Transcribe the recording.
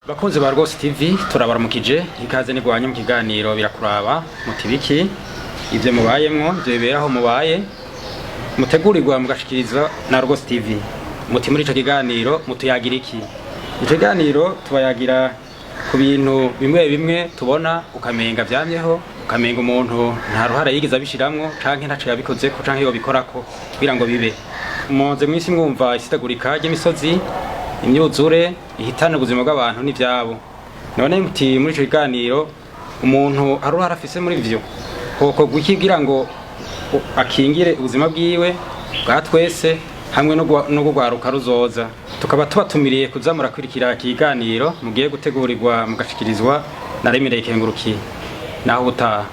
Bakunze ba Rwose TV turabaramukije ikaze ni gwanye mu kiganiro birakuraba mutibiki ivyo mubayemwo ivyo biberaho mubaye mutegurirwa mugashikirizwa na Rwose TV muti muri ico kiganiro mutuyagira iki ico kiganiro tubayagira ku bintu bimwe bimwe tubona ukamenga vyamyeho ukamenga umuntu nta ruhara yigiza bishiramwo canke ntaco yabikoze ko canke yo bikorako kugira ngo bibe muze mwisi mwumva isitegurika ry'imisozi imyuzure ihitana ubuzima bw'abantu n'ivyabo none muti muri ico kiganiro umuntu aruhara afise muri ivyo koko gukigira ngo akingire ubuzima bwiwe bwa twese hamwe no kugwaruka ruzoza tukaba tubatumiriye kuzamura kwirikira kiganiro mugiye gutegurirwa mugashikirizwa na Remire Kenguruki naho butaha.